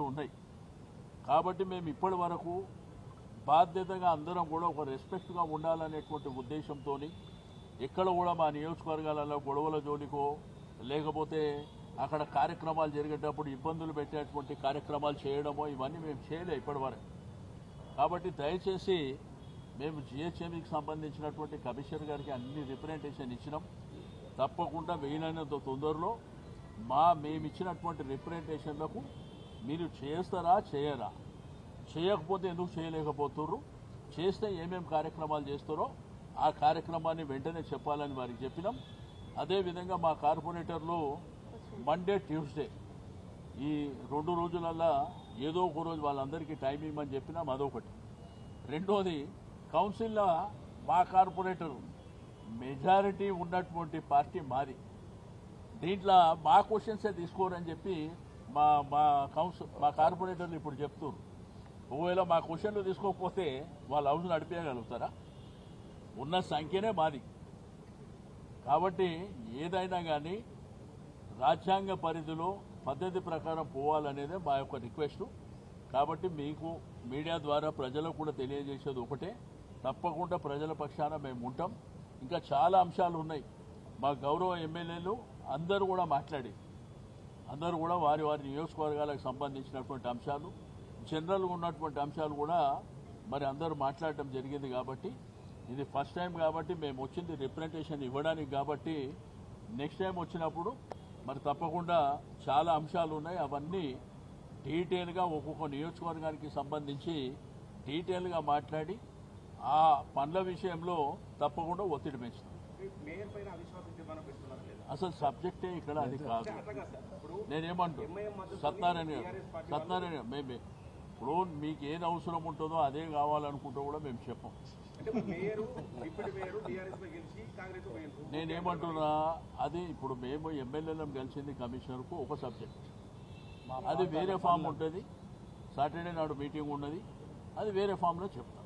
ఉన్నాయి. కాబట్టి మేము ఇప్పటి వరకు బాధ్యతగా అందరం కూడా ఒక రెస్పెక్ట్గా ఉండాలనేటువంటి ఉద్దేశంతో ఎక్కడ కూడా మా నియోజకవర్గాలలో గొడవల జోలికో లేకపోతే అక్కడ కార్యక్రమాలు జరిగేటప్పుడు ఇబ్బందులు పెట్టేటువంటి కార్యక్రమాలు చేయడమో ఇవన్నీ మేము చేయలే ఇప్పటివరకు. కాబట్టి దయచేసి మేము జిహెచ్ఎంఈకి సంబంధించినటువంటి కమిషనర్ గారికి అన్ని రిప్రజెంటేషన్ ఇచ్చినాం. తప్పకుండా వీలైనంత తొందరలో మేమిచ్చినటువంటి రిప్రజెంటేషన్లకు మీరు చేస్తారా చేయరా, చేయకపోతే ఎందుకు చేయలేకపోతుర్రు, చేస్తే ఏమేమి కార్యక్రమాలు చేస్తారో ఆ కార్యక్రమాన్ని వెంటనే చెప్పాలని వారికి చెప్పినాం. అదేవిధంగా మా కార్పొరేటర్లు మండే ట్యూస్డే ఈ 2 రోజులల్లా ఏదో ఒక రోజు వాళ్ళందరికీ టైం ఇవ్వమని చెప్పినాం. అదొకటి. రెండోది, కౌన్సిల్లో మా కార్పొరేటర్ మెజారిటీ ఉన్నటువంటి పార్టీ మాది. దీంట్లో మా క్వశ్చన్సే తీసుకోరని చెప్పి మా కార్పొరేటర్లు ఇప్పుడు చెప్తున్నారు. ఒకవేళ మా క్వశ్చన్లు తీసుకోకపోతే వాళ్ళు హౌస్ నడిపేయగలుగుతారా? ఉన్న సంఖ్యనే మాది. కాబట్టి ఏదైనా కానీ రాజ్యాంగ పరిధిలో పద్ధతి ప్రకారం పోవాలనేదే మా యొక్క రిక్వెస్ట్. కాబట్టి మీకు మీడియా ద్వారా ప్రజలకు కూడా తెలియజేసేది ఒకటే, తప్పకుండా ప్రజల పక్షాన మేము ఉంటాం. ఇంకా చాలా అంశాలు ఉన్నాయి. మా గౌరవ ఎమ్మెల్యేలు అందరూ కూడా మాట్లాడి అందరూ కూడా వారి వారి నియోజకవర్గాలకు సంబంధించినటువంటి అంశాలు, జనరల్గా ఉన్నటువంటి అంశాలు కూడా మరి అందరూ మాట్లాడటం జరిగింది. కాబట్టి ఇది ఫస్ట్ టైం కాబట్టి మేము వచ్చింది రిప్రజెంటేషన్ ఇవ్వడానికి. కాబట్టి నెక్స్ట్ టైం వచ్చినప్పుడు మరి తప్పకుండా చాలా అంశాలు ఉన్నాయి. అవన్నీ డీటెయిల్గా ఒక్కొక్క నియోజకవర్గానికి సంబంధించి డీటెయిల్గా మాట్లాడి ఆ పనుల విషయంలో తప్పకుండా ఒత్తిడి పెంచుతాం. అసలు సబ్జెక్టే ఇక్కడ అది కాదు. నేనేమంటాను సత్యనారాయణ మేమే ఇప్పుడు మీకు ఏది అవసరం ఉంటుందో అదే కావాలనుకుంటూ కూడా మేము చెప్పం. నేనేమంటున్నా, అది ఇప్పుడు మేము ఎమ్మెల్యేలను కలిసింది కమిషనర్కు ఒక సబ్జెక్ట్, అది వేరే ఫామ్ ఉంటుంది. సాటర్డే నాడు మీటింగ్ ఉన్నది, అది వేరే ఫామ్లో చెప్తాం.